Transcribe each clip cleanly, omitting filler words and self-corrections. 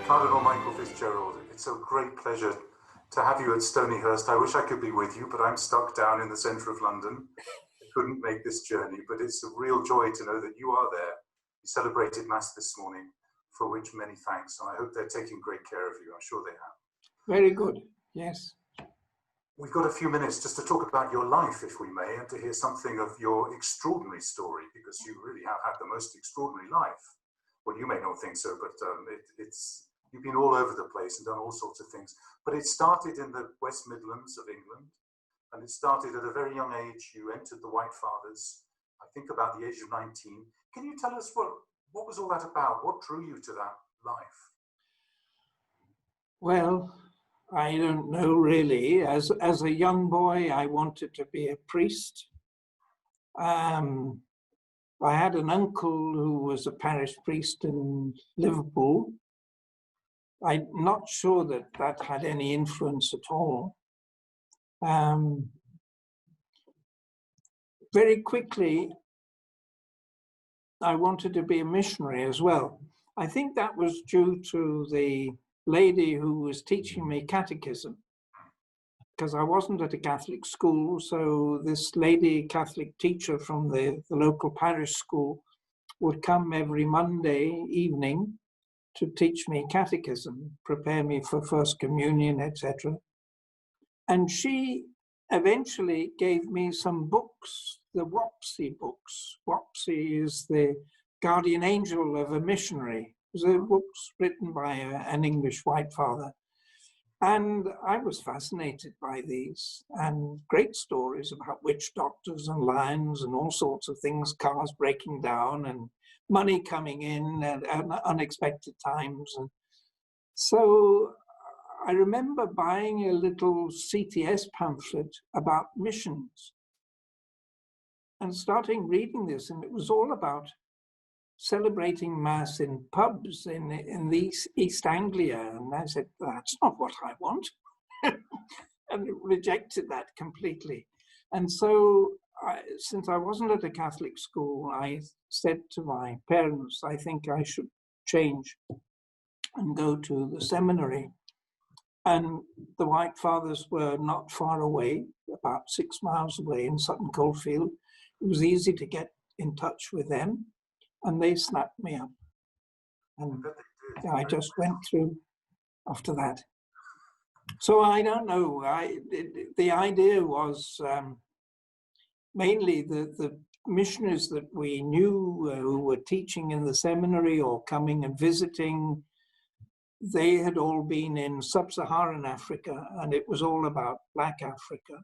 Cardinal Michael Fitzgerald, it's a great pleasure to have you at Stonyhurst. I wish I could be with you, but I'm stuck down in the centre of London. I couldn't make this journey, but it's a real joy to know that you are there. You celebrated Mass this morning, for which many thanks, and I hope they're taking great care of you. I'm sure they have. Very good, yes. We've got a few minutes just to talk about your life, if we may, and to hear something of your extraordinary story, because you really have had the most extraordinary life. Well, you may not think so, but you've been all over the place and done all sorts of things. But it started in the West Midlands of England, and it started at a very young age. You entered the White Fathers, I think about the age of 19. Can you tell us what was all that about? What drew you to that life? Well, I don't know really. As a young boy, I wanted to be a priest. I had an uncle who was a parish priest in Liverpool. I'm not sure that that had any influence at all. Very quickly, I wanted to be a missionary as well. I think that was due to the lady who was teaching me catechism, because I wasn't at a Catholic school. So this lady Catholic teacher from the local parish school would come every Monday evening to teach me catechism, prepare me for First Communion, etc. And she eventually gave me some books, the Wopsy books. Wopsy is the guardian angel of a missionary. They're books written by an English White Father. And I was fascinated by these, and great stories about witch doctors and lions and all sorts of things, cars breaking down and money coming in at unexpected times. And so I remember buying a little CTS pamphlet about missions and starting reading this, and it was all about celebrating Mass in pubs in East Anglia. And I said, that's not what I want. And rejected that completely. And so since I wasn't at a Catholic school, I said to my parents, I think I should change and go to the seminary. And the White Fathers were not far away, about 6 miles away in Sutton Coldfield. It was easy to get in touch with them, and they snapped me up. And I just went through after that. So I don't know. The idea was mainly the missionaries that we knew who were teaching in the seminary or coming and visiting. They had all been in sub-Saharan Africa, and it was all about Black Africa.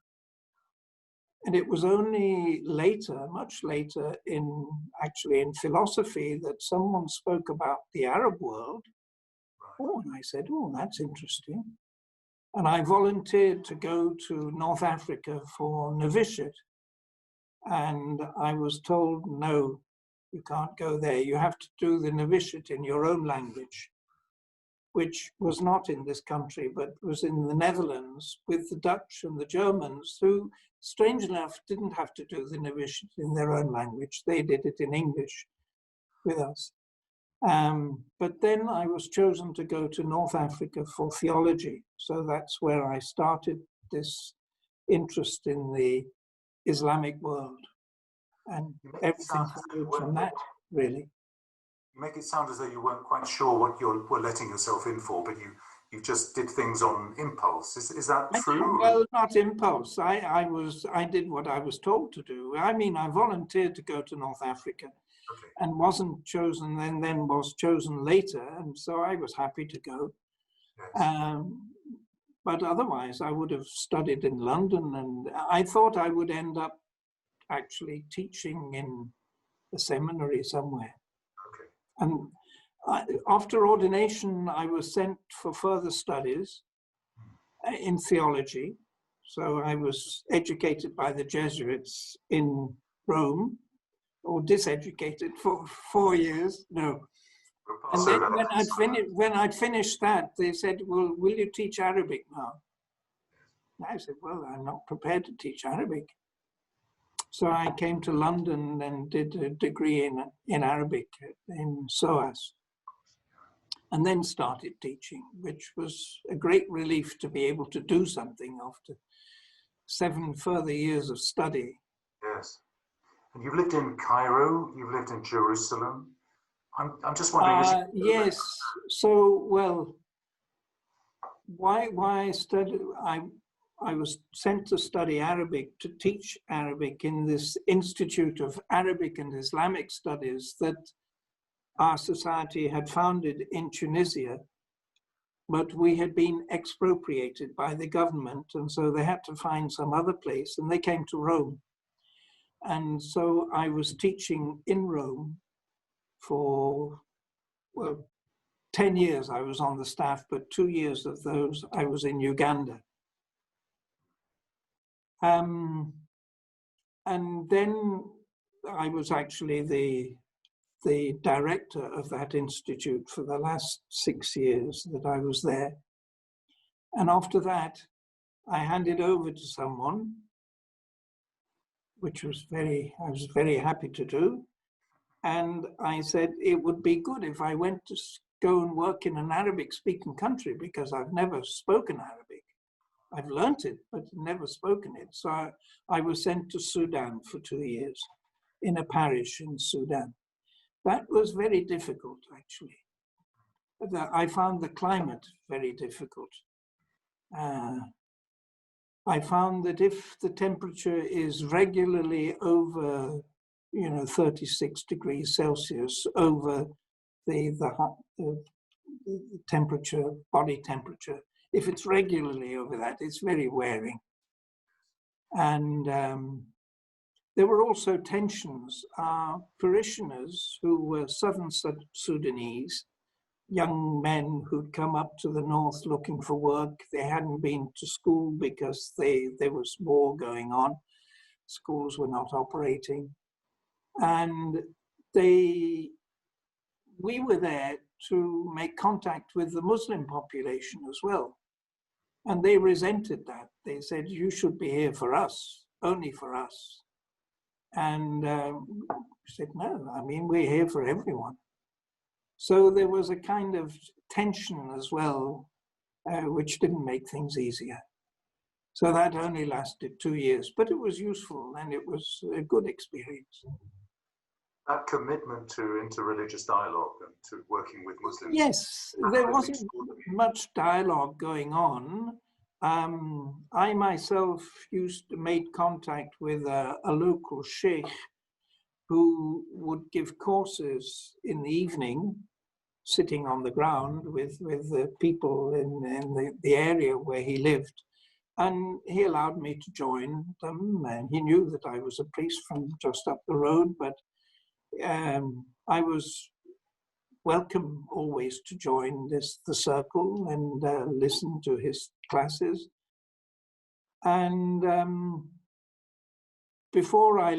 And it was only later, much later, actually in philosophy, that someone spoke about the Arab world. Oh, and I said, oh, that's interesting. And I volunteered to go to North Africa for novitiate. And I was told, no, you can't go there. You have to do the novitiate in your own language, which was not in this country, but was in the Netherlands with the Dutch and the Germans, who, strange enough, didn't have to do the novitiate in their own language. They did it in English with us. But then I was chosen to go to North Africa for theology. So that's where I started this interest in the Islamic world. And everything followed from that, really. You make it sound as though you weren't quite sure what you were letting yourself in for, but you just did things on impulse. Is that true? Well, not impulse. I did what I was told to do. I mean, I volunteered to go to North Africa, okay, and wasn't chosen, and then was chosen later, and so I was happy to go. Yes. But otherwise, I would have studied in London, and I thought I would end up actually teaching in a seminary somewhere. Okay. And after ordination, I was sent for further studies in theology. So I was educated by the Jesuits in Rome, or diseducated for 4 years. No. And then when I'd finished that, they said, well, will you teach Arabic now? And I said, well, I'm not prepared to teach Arabic. So I came to London and did a degree in Arabic in SOAS. and then started teaching, which was a great relief to be able to do something after 7 further years of study. Yes. And you've lived in Cairo, you've lived in Jerusalem. I'm just wondering. Yes. So, well, why I studied, I was sent to study Arabic, to teach Arabic in this Institute of Arabic and Islamic Studies that our society had founded in Tunisia, but we had been expropriated by the government, and so they had to find some other place, and they came to Rome. And so I was teaching in Rome for, well, 10 years I was on the staff, but 2 years of those I was in Uganda. And then I was actually the director of that institute for the last 6 years that I was there. And after that, I handed over to someone, which was I was very happy to do. And I said, it would be good if I went to go and work in an Arabic-speaking country, because I've never spoken Arabic. I've learnt it, but never spoken it. So I was sent to Sudan for 2 years, in a parish in Sudan. That was very difficult, actually. I found the climate very difficult. I found that if the temperature is regularly over, 36 degrees Celsius over the temperature, body temperature, if it's regularly over that, it's very wearing. And there were also tensions. Our parishioners, who were southern Sudanese, young men who'd come up to the north looking for work, they hadn't been to school because there was war going on. Schools were not operating. And we were there to make contact with the Muslim population as well. And they resented that. They said, you should be here for us, only for us. And we said, no, I mean, we're here for everyone. So there was a kind of tension as well, which didn't make things easier. So that only lasted 2 years, but it was useful and it was a good experience. That commitment to interreligious dialogue and to working with Muslims. Yes, there wasn't much dialogue going on. I myself made contact with a local sheikh who would give courses in the evening, sitting on the ground with the people in the area where he lived. And he allowed me to join them, and he knew that I was a priest from just up the road, but I was welcome always to join the circle and listen to his classes. And before I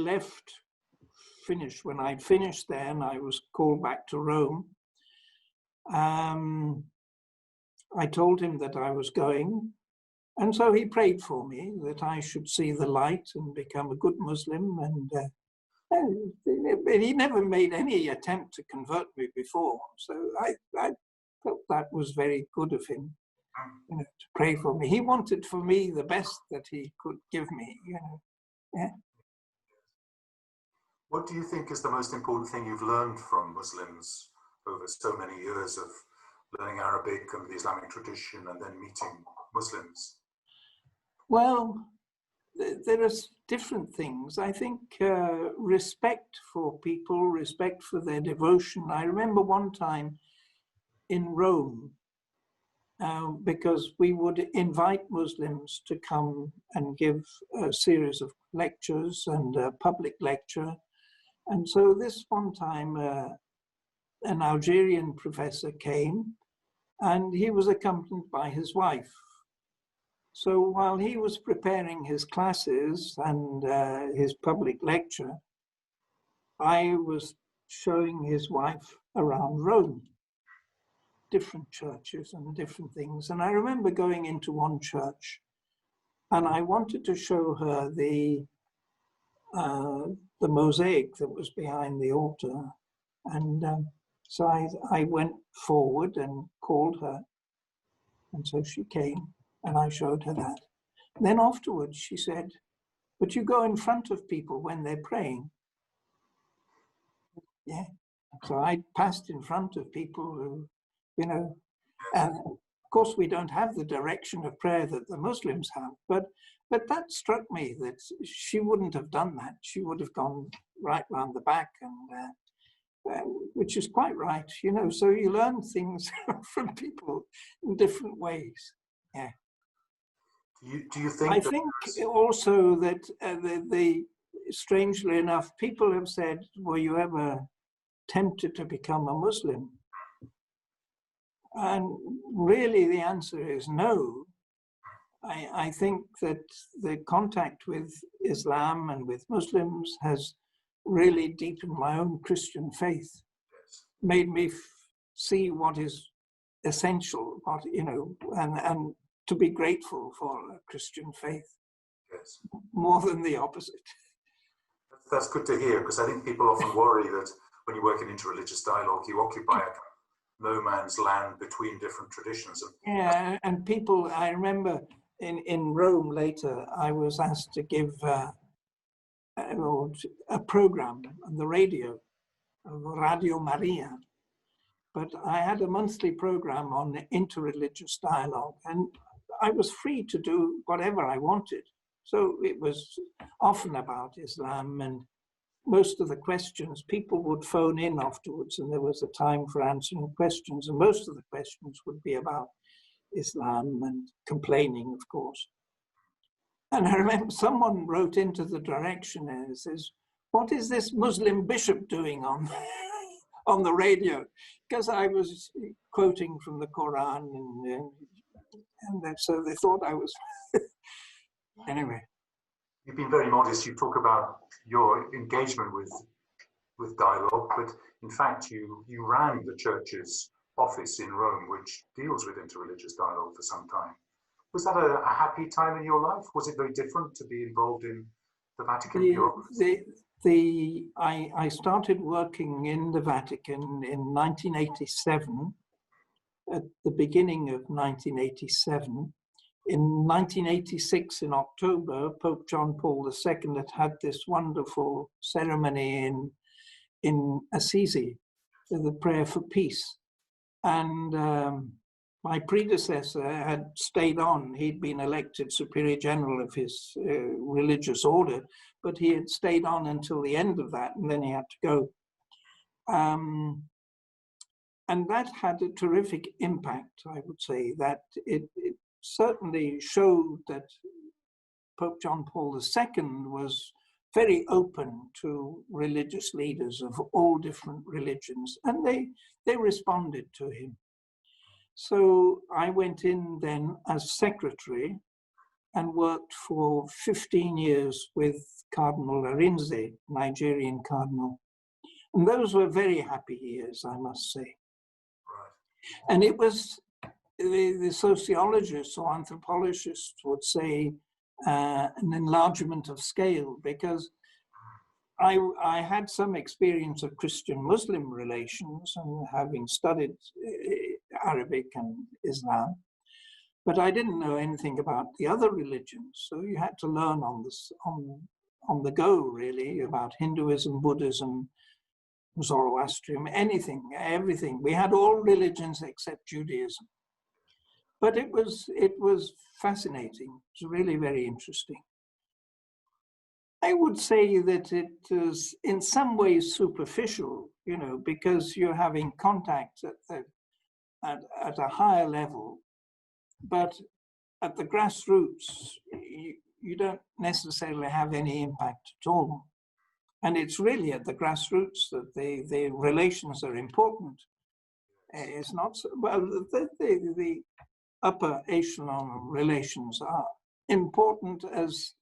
when I'd finished there and I was called back to Rome, I told him that I was going. And so he prayed for me that I should see the light and become a good Muslim. And he never made any attempt to convert me before. So I felt that was very good of him, to pray for me. He wanted for me the best that he could give me, Yeah. What do you think is the most important thing you've learned from Muslims over so many years of learning Arabic and the Islamic tradition and then meeting Muslims? Well, there are different things. I think respect for people, respect for their devotion. I remember one time in Rome, because we would invite Muslims to come and give a series of lectures and a public lecture. And so this one time, an Algerian professor came, and he was accompanied by his wife. So while he was preparing his classes and his public lecture, I was showing his wife around Rome, different churches and different things. And I remember going into one church and I wanted to show her the mosaic that was behind the altar. And So I went forward and called her, and so she came, and I showed her that. Then afterwards she said, "But you go in front of people when they're praying." Yeah. So I passed in front of people who, you know, and of course we don't have the direction of prayer that the Muslims have, but that struck me that she wouldn't have done that. She would have gone right round the back, and which is quite right, you know. So you learn things from people in different ways. Yeah. Do you think? I think also that strangely enough, people have said, "Were you ever tempted to become a Muslim?" And really the answer is no. I think that the contact with Islam and with Muslims has really deepened my own Christian faith, made me see what is essential, what, you know, and to be grateful for a Christian faith, yes, more than the opposite. That's good to hear, because I think people often worry that when you work in interreligious dialogue, you occupy a no man's land between different traditions. Yeah, and people, I remember in Rome later, I was asked to give a program on the radio, Radio Maria, but I had a monthly program on interreligious dialogue, and I was free to do whatever I wanted. So it was often about Islam, and most of the questions, people would phone in afterwards, and there was a time for answering questions, and most of the questions would be about Islam and complaining, of course. And I remember someone wrote into the direction and says, "What is this Muslim bishop doing on on the radio?" Because I was quoting from the Quran, and so they thought I was. Anyway. You've been very modest. You talk about your engagement with dialogue, but in fact, you ran the church's office in Rome, which deals with interreligious dialogue for some time. Was that a happy time in your life? Was it very different to be involved in the Vatican bureaucracy? I started working in the Vatican in 1987, at the beginning of 1987. In 1986, in October, Pope John Paul II had this wonderful ceremony in Assisi, the prayer for peace. And my predecessor had stayed on. He'd been elected Superior General of his religious order, but he had stayed on until the end of that, and then he had to go. And that had a terrific impact, I would say, that it certainly showed that Pope John Paul II was very open to religious leaders of all different religions, and they responded to him. So I went in then as secretary and worked for 15 years with Cardinal Arinze, Nigerian cardinal. And those were very happy years, I must say. And it was, the sociologists or anthropologists would say, an enlargement of scale, because I had some experience of Christian-Muslim relations and having studied Arabic and Islam, but I didn't know anything about the other religions. So you had to learn on the go, really, about Hinduism, Buddhism, Zoroastrianism, everything. We had all religions except Judaism. But it was fascinating. It was really very interesting. I would say that it is in some ways superficial, you know, because you're having contact at a higher level, but at the grassroots, you don't necessarily have any impact at all. And it's really at the grassroots that the relations are important. It's not so, well, the upper echelon relations are important as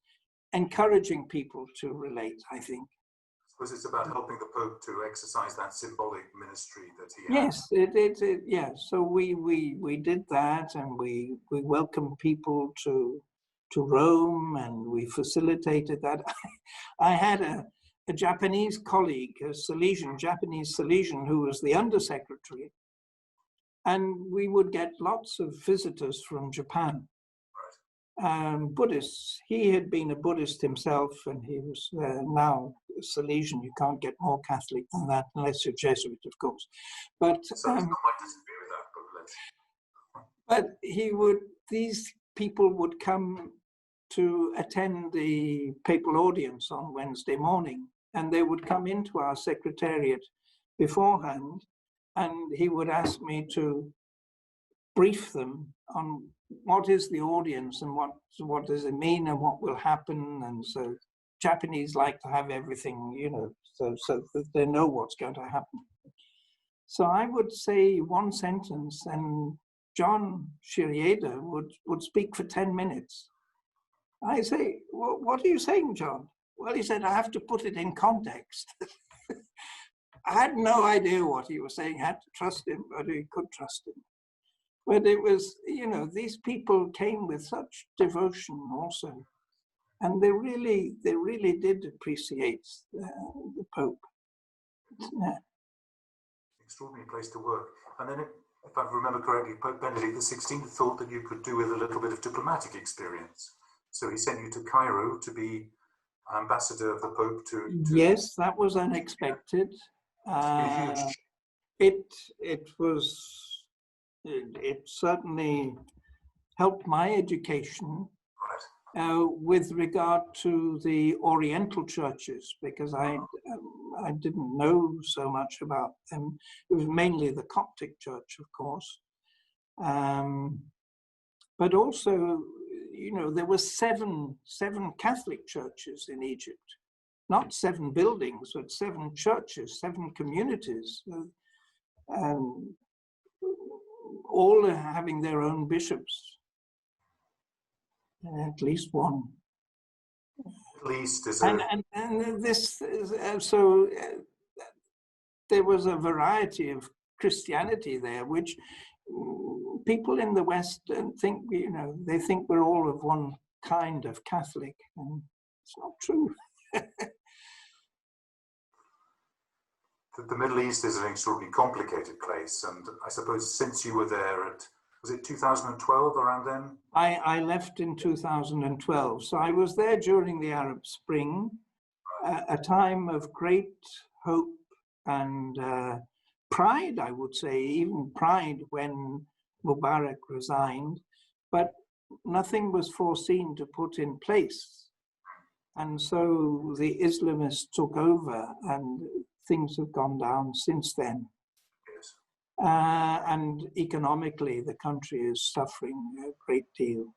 encouraging people to relate, I think. I suppose it's about helping the Pope to exercise that symbolic ministry that he has. Yes, yeah. So we did that, and we welcomed people to Rome, and we facilitated that. I had a Japanese colleague, a Japanese Salesian, who was the undersecretary, and we would get lots of visitors from Japan. Buddhists. He had been a Buddhist himself, and he was now a Salesian. You can't get more Catholic than that, unless you're Jesuit, of course. But so I disagree with that, but he would. These people would come to attend the papal audience on Wednesday morning, and they would come into our secretariat beforehand, and he would ask me to brief them on what is the audience and what does it mean and what will happen. And so Japanese like to have everything, you know, so that they know what's going to happen. So I would say one sentence, and John Shirieda would speak for 10 minutes. I say, well, what are you saying, John? Well, he said, I have to put it in context. I had no idea what he was saying. I had to trust him, but he could trust him. But it was, you know, these people came with such devotion also. And they really did appreciate the Pope. Yeah. Extraordinary place to work. And then, if I remember correctly, Pope Benedict XVI thought that you could do with a little bit of diplomatic experience. So he sent you to Cairo to be ambassador of the Pope to... Yes, that was unexpected. It certainly helped my education. With regard to the Oriental churches, because I didn't know so much about them. It was mainly the Coptic Church, of course, but also, you know, there were seven Catholic churches in Egypt, not 7 buildings, but 7 churches, 7 communities, all having their own bishops. At least one. At least is and this so there was a variety of Christianity there, which people in the West don't think, you know, they think we're all of one kind of Catholic, and it's not true. The Middle East is an extraordinarily complicated place, and I suppose since you were there at, was it 2012, around then? I left in 2012, so I was there during the Arab Spring, a time of great hope and pride, I would say, even pride when Mubarak resigned, but nothing was foreseen to put in place. And so the Islamists took over, and things have gone down since then. And economically, the country is suffering a great deal.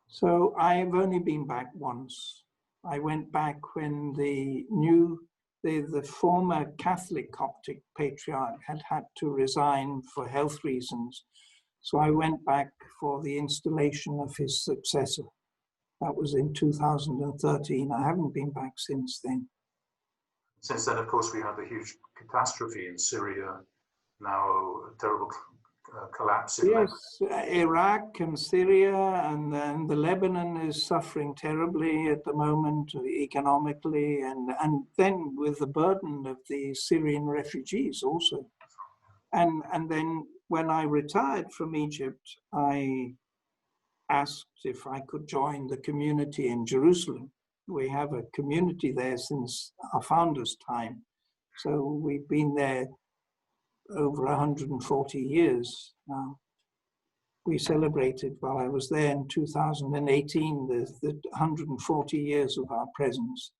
So I've only been back once. I went back when the former Catholic Coptic patriarch had to resign for health reasons. So I went back for the installation of his successor. That was in 2013. I haven't been back since then. Since then, of course, we had the huge catastrophe in Syria. Now a terrible collapse in Iraq and Syria, and then the Lebanon is suffering terribly at the moment economically, and then with the burden of the Syrian refugees also. And then when I retired from Egypt, I asked if I could join the community in Jerusalem. We have a community there since our founders' time. So we've been there over 140 years now. We celebrated, while I was there in 2018, the 140 years of our presence.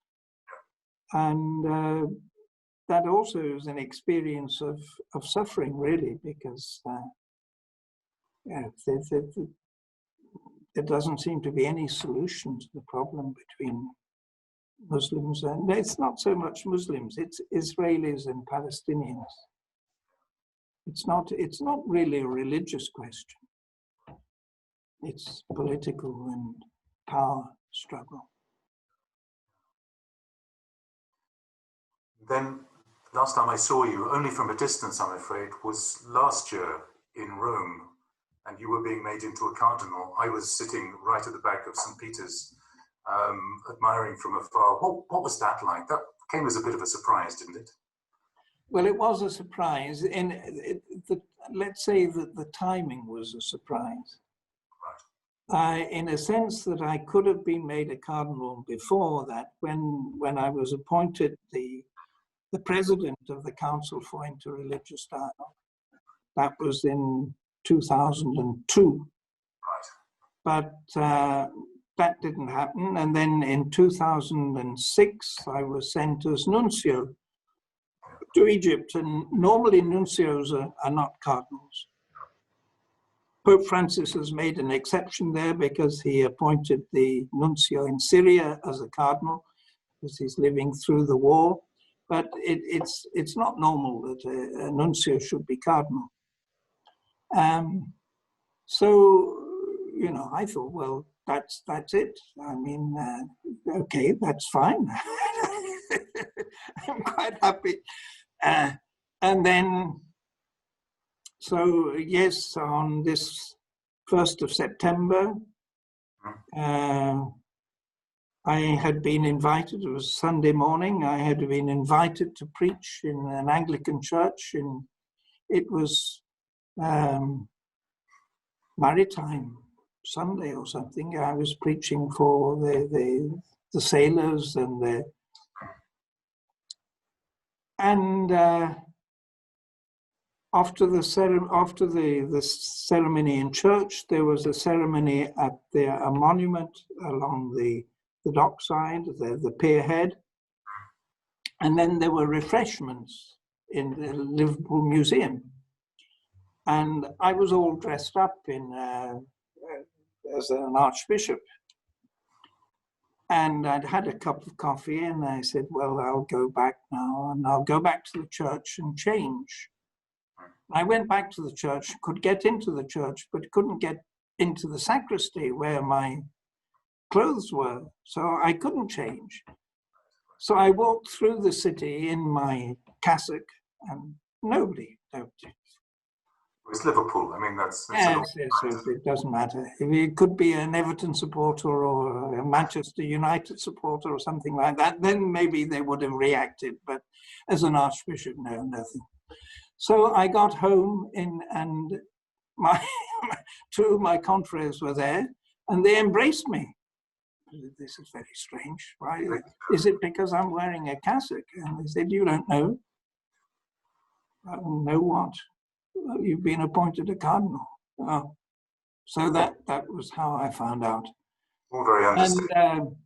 And that also is an experience of suffering, really, because there doesn't seem to be any solution to the problem between Muslims, and it's not so much Muslims, it's Israelis and Palestinians. It's not really a religious question. It's political and power struggle. Then, last time I saw you, only from a distance, I'm afraid, was last year in Rome, and you were being made into a cardinal. I was sitting right at the back of St. Peter's, admiring from afar. What was that like? That came as a bit of a surprise, didn't it? Well, it was a surprise. Let's say that the timing was a surprise. In a sense that I could have been made a cardinal before that, when I was appointed the president of the Council for Interreligious Dialogue. That was in 2002. But that didn't happen. And then in 2006, I was sent as nuncio to Egypt. And normally nuncios are not cardinals. Pope Francis has made an exception there because he appointed the nuncio in Syria as a cardinal, because he's living through the war. But it's not normal that a nuncio should be cardinal. So, you know, I thought, well, that's it. I mean, okay, that's fine. I'm quite happy. And then, so yes, on this 1st of September, I had been invited, it was Sunday morning, I had been invited to preach in an Anglican church. It was Maritime Sunday or something. I was preaching for the sailors after the ceremony in church, there was a ceremony at a monument along the dockside, the pier head, and then there were refreshments in the Liverpool Museum. And I was all dressed up as an archbishop. And I'd had a cup of coffee and I said, well, I'll go back now and I'll go back to the church and change. I went back to the church, could get into the church, but couldn't get into the sacristy where my clothes were. So I couldn't change. So I walked through the city in my cassock and nobody noticed. It's Liverpool. I mean, that's yes, it doesn't matter. It could be an Everton supporter or a Manchester United supporter or something like that. Then maybe they would have reacted. But as an archbishop, no, nothing. So I got home and my two of my confreres were there, and they embraced me. This is very strange. Why? Is it because I'm wearing a cassock? And they said, you don't know. I don't know what? Well, you've been appointed a cardinal. Oh. So that was how I found out. All very understandable. And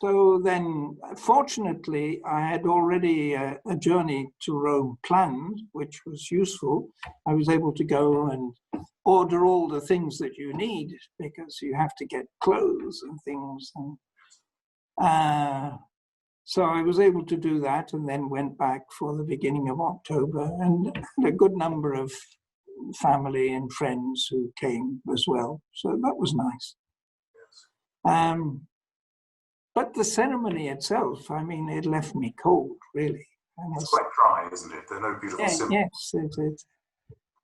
so then, fortunately, I had already a journey to Rome planned, which was useful. I was able to go and order all the things that you need because you have to get clothes and things. And so I was able to do that and then went back for the beginning of October and had a good number of family and friends who came as well. So that was nice. But the ceremony itself, I mean, it left me cold, really. It's quite dry, isn't it? There are no beautiful symbols. Yes,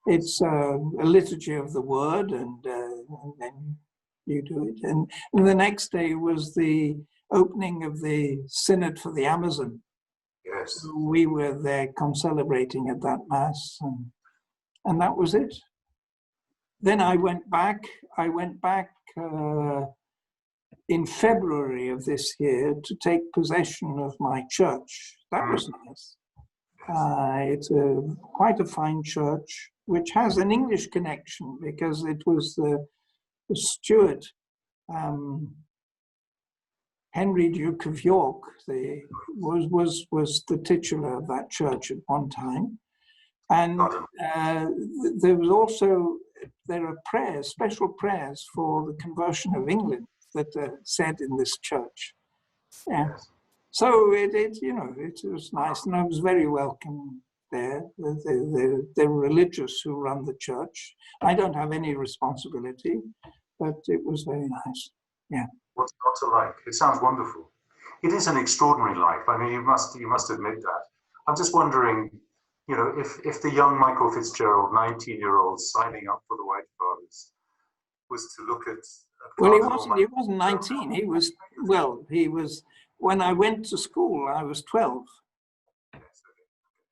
it's a liturgy of the word, and then you do it. And the next day was the opening of the Synod for the Amazon. Yes. So we were there concelebrating at that Mass, and that was it. Then I went back in February of this year to take possession of my church. That was nice. It's quite a fine church, which has an English connection because it was the steward, Henry, Duke of York, was the titular of that church at one time. And there are prayers, special prayers for the conversion of England that are said in this church. Yeah. So it was nice, and I was very welcome there. They're religious who run the church. I don't have any responsibility, but it was very nice. Yeah. What's not to like? It sounds wonderful. It is an extraordinary life. I mean, you must admit that. I'm just wondering, you know, if the young Michael Fitzgerald, 19-year-old, signing up for the White Fathers, was to look at Well, Cardinal, he wasn't 19. He was, when I went to school, I was 12.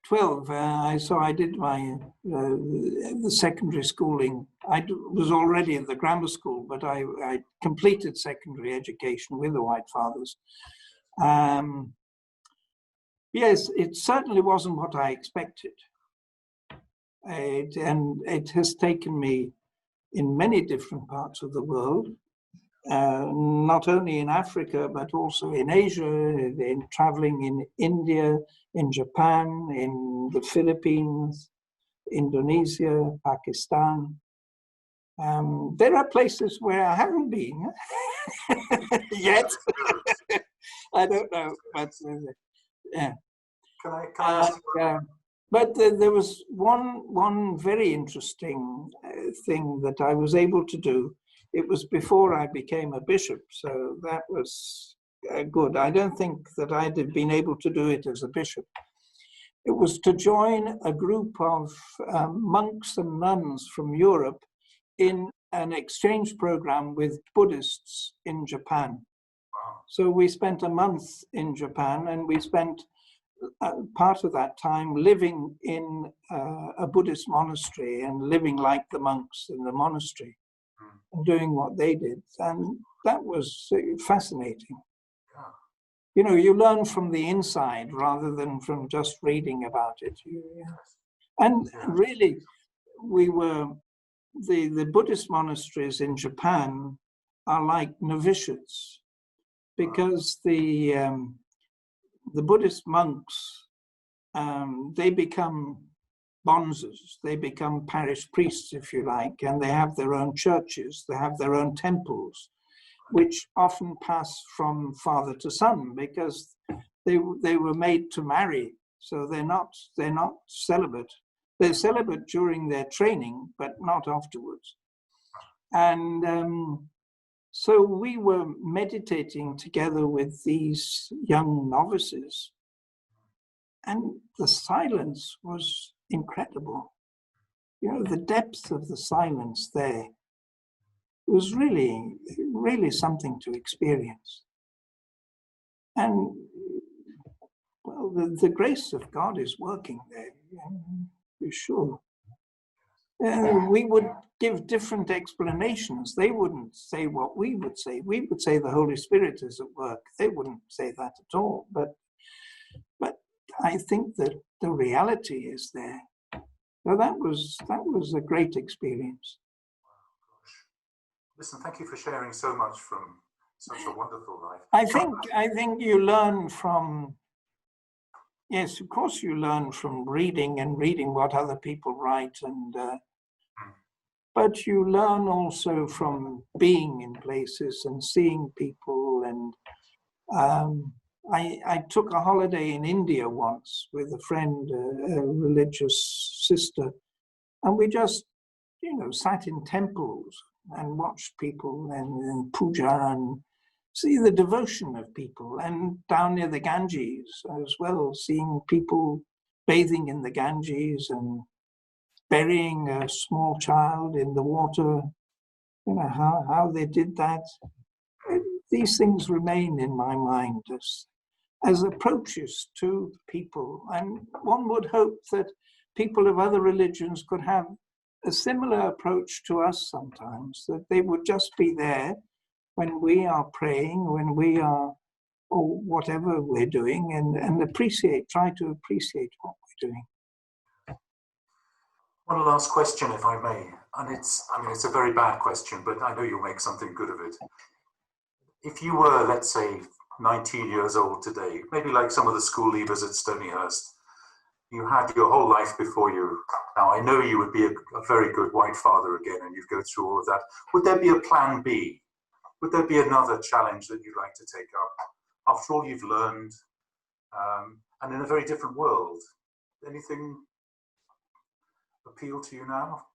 12, so I did my the secondary schooling. Was already in the grammar school, but I completed secondary education with the White Fathers. Yes, it certainly wasn't what I expected. And it has taken me in many different parts of the world, not only in Africa, but also in Asia, in traveling in India, in Japan, in the Philippines, Indonesia, Pakistan. There are places where I haven't been yet. I don't know, but yeah. Can I ask you? But there was one very interesting thing that I was able to do. It was before I became a bishop, so that was good. I don't think that I'd have been able to do it as a bishop. It was to join a group of monks and nuns from Europe in an exchange program with Buddhists in Japan. Wow. So we spent a month in Japan, and we spent part of that time living in a Buddhist monastery and living like the monks in the monastery and doing what they did. And that was fascinating. Yeah. You know, you learn from the inside rather than from just reading about it. And really, the Buddhist monasteries in Japan are like novitiates, because the Buddhist monks, they become bonzes, they become parish priests, if you like, and they have their own churches, they have their own temples, which often pass from father to son, because they were made to marry, so they're not celibate. They're celibate during their training, but not afterwards. And so we were meditating together with these young novices, and the silence was incredible. You know, the depth of the silence there was really, really something to experience. And, well, the grace of God is working there, for sure. We would give different explanations. They wouldn't say what we would say. We would say the Holy Spirit is at work. They wouldn't say that at all. But I think that the reality is there. So that was a great experience. Listen, thank you for sharing so much from such a wonderful life. I think you learn from, yes, of course you learn from reading what other people write, and but you learn also from being in places and seeing people. And I took a holiday in India once with a friend, a religious sister, and we just, sat in temples and watched people and puja and see the devotion of people. And down near the Ganges as well, seeing people bathing in the Ganges and burying a small child in the water, how they did that. These things remain in my mind as approaches to people. And one would hope that people of other religions could have a similar approach to us sometimes, that they would just be there when we are praying, when we are, or whatever we're doing, and try to appreciate what we're doing. One last question, if I may, and it's a very bad question, but I know you'll make something good of it. If you were, let's say, 19 years old today, maybe like some of the school leavers at Stonyhurst, you had your whole life before you. Now, I know you would be a very good white father again, and you'd go through all of that. Would there be a plan B? Would there be another challenge that you'd like to take up? After all you've learned, and in a very different world, anything appeal to you now?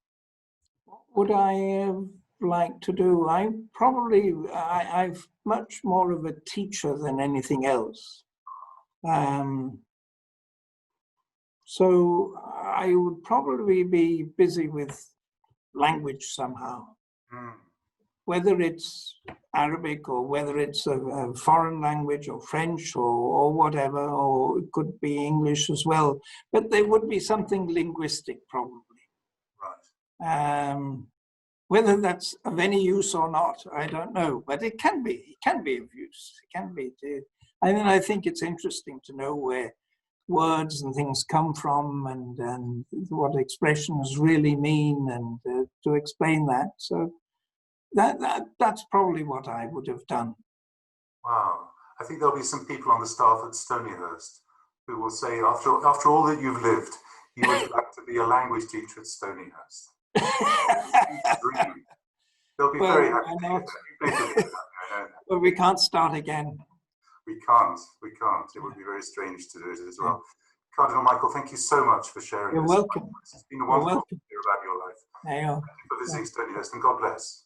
What would I like to do? I'm much more of a teacher than anything else. So I would probably be busy with language somehow. whether it's Arabic or whether it's a foreign language or French or whatever, or it could be English as well. But there would be something linguistic probably. Right. Whether that's of any use or not, I don't know. But it can be of use. It can be. I mean, I think it's interesting to know where words and things come from and what expressions really mean, and to explain that. So that's probably what I would have done. Wow. I think there'll be some people on the staff at Stonyhurst who will say, after all that you've lived, you would like to be a language teacher at Stonyhurst. They'll be very happy to hear that. But we can't start again. We can't. It would be very strange to do it as well. Cardinal Michael, thank you so much for sharing You're this. welcome. It's been a wonderful to hear about your life. There you are. Thank you for visiting Stonyhurst, and God bless.